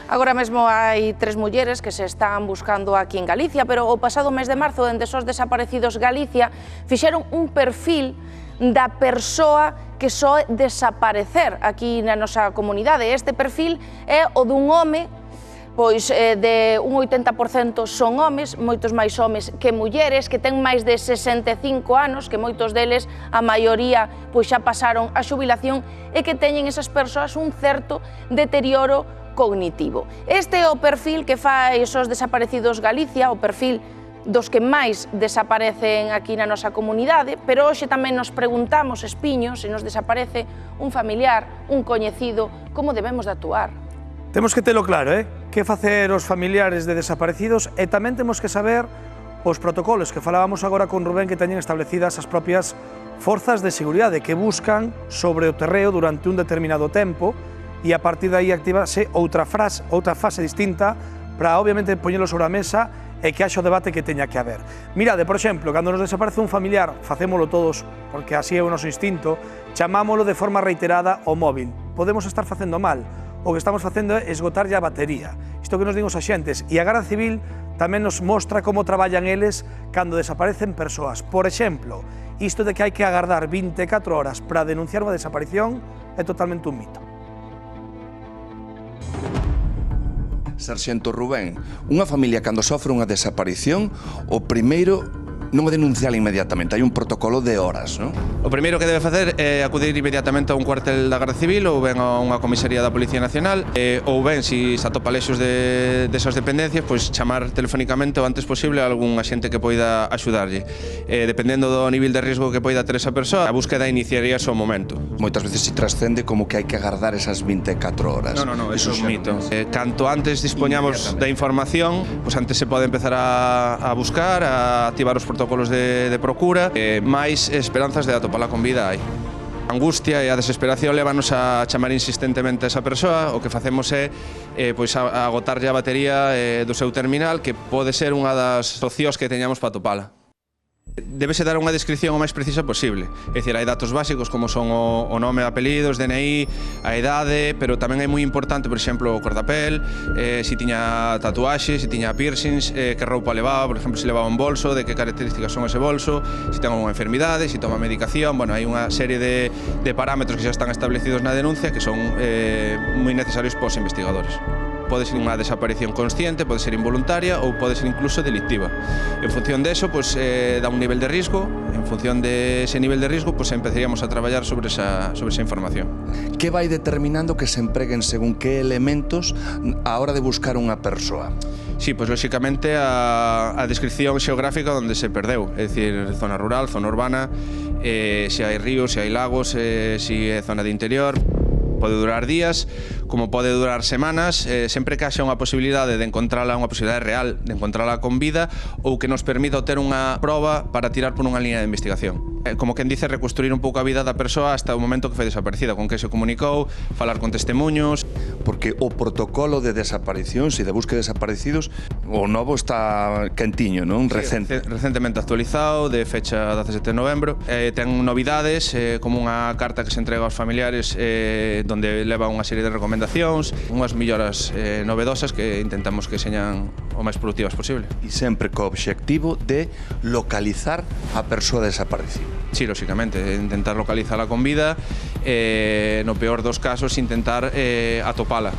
Agora mesmo hai 3 mulleres que se están buscando aquí en Galicia, pero o pasado mes de marzo, dende SOS Desaparecidos Galicia, fixeron un perfil da persoa que soe desaparecer aquí na nosa comunidade. Este perfil é o dun home, pois de un 80% son homes, moitos máis homes que mulleres, que ten máis de 65 anos, que moitos deles, a maioría, pois xa pasaron a xubilación e que teñen esas persoas un certo deterioro cognitivo. Este é o perfil que fai SOS Desaparecidos Galicia, o perfil dos que máis desaparecen aquí na nosa comunidade, pero hoxe tamén nos preguntamos, Espiño, se nos desaparece un familiar, un coñecido, como debemos de actuar? Temos que telo claro, que facer os familiares de desaparecidos e tamén temos que saber os protocolos que falábamos agora con Rubén que teñen establecidas as propias forzas de seguridade que buscan sobre o terreo durante un determinado tempo e a partir de aí activase outra fase distinta para obviamente poñelo sobre a mesa e que haxa o debate que teña que haber. Mirade, por exemplo, cando nos desaparece un familiar, facémolo todos, porque así é o noso instinto, chamámolo de forma reiterada ao móvil. Podemos estar facendo mal, o que estamos facendo é esgotarlle a batería. Isto que nos din os axentes, e a Garda Civil tamén nos mostra como traballan eles cando desaparecen persoas. Por exemplo, isto de que hai que agardar 24 horas para denunciar unha desaparición é totalmente un mito. Sarxento Rubén, unha familia cando sofre unha desaparición, o primeiro non é denunciar inmediatamente, hai un protocolo de horas, non? O primeiro que debe facer é acudir inmediatamente a un cuartel da Garda Civil ou ben a unha comisaría da Policía Nacional ou ben, se atopa lexos desas dependencias, pois chamar telefónicamente o antes posible a algún axente que poida axudarlle. Dependendo do nivel de risco que poida ter esa persoa, a búsqueda iniciaría ao momento. Moitas veces se trascende como que hai que agardar esas 24 horas. Non, iso é un mito. Canto antes dispoñamos da información, pois antes se pode empezar a buscar, a activar os protocolos de procura, máis esperanzas de atopala con vida hai. A angustia e a desesperación lévanos a chamar insistentemente a esa persoa. O que facemos é pois agotarlle a batería do seu terminal, que pode ser unha das opcións que teñamos para atopala. Débese dar unha descripción o máis precisa posible, é dicir, hai datos básicos como son o nome, apelidos, DNI, a idade, pero tamén é moi importante, por exemplo, o cor da pel, se tiña tatuaxes, se tiña piercings, que roupa levaba, por exemplo, se levaba un bolso, de que características son ese bolso, se ten unha enfermidade, se toma medicación. Bueno, hai unha serie de parámetros que xa están establecidos na denuncia que son moi necesarios para os investigadores. Pode ser unha desaparición consciente, pode ser involuntaria ou pode ser incluso delictiva. En función de eso, pues, dá un nivel de risco. En función de ese nivel de risco, pues, empezaríamos a traballar sobre esa información. Que vai determinando que se empreguen según que elementos a hora de buscar unha persoa? Sí, pois lóxicamente a descripción xeográfica onde se perdeu, é dicir, zona rural, zona urbana, se hai ríos, se hai lagos, se é zona de interior. Pode durar días, como pode durar semanas, sempre que haxa unha posibilidade de encontrala, unha posibilidade real de encontrala con vida ou que nos permita ter unha proba para tirar por unha línea de investigación. Como quen dice, reconstruir un pouco a vida da persoa hasta o momento que foi desaparecida, con que se comunicou, falar con testemunhos. Porque o protocolo de desaparicións e de búsqueda de desaparecidos, o novo está quentiño, non? Recente. Recentemente actualizado, de fecha 17 de novembro. Ten novidades, como unha carta que se entrega aos familiares donde leva unha serie de recomendacións, unhas melloras novedosas que intentamos que señan o máis productivas posible. E sempre co obxectivo de localizar a persoa desaparecida. Sí, lóxicamente, intentar localizala con vida, no peor dos casos intentar atopala.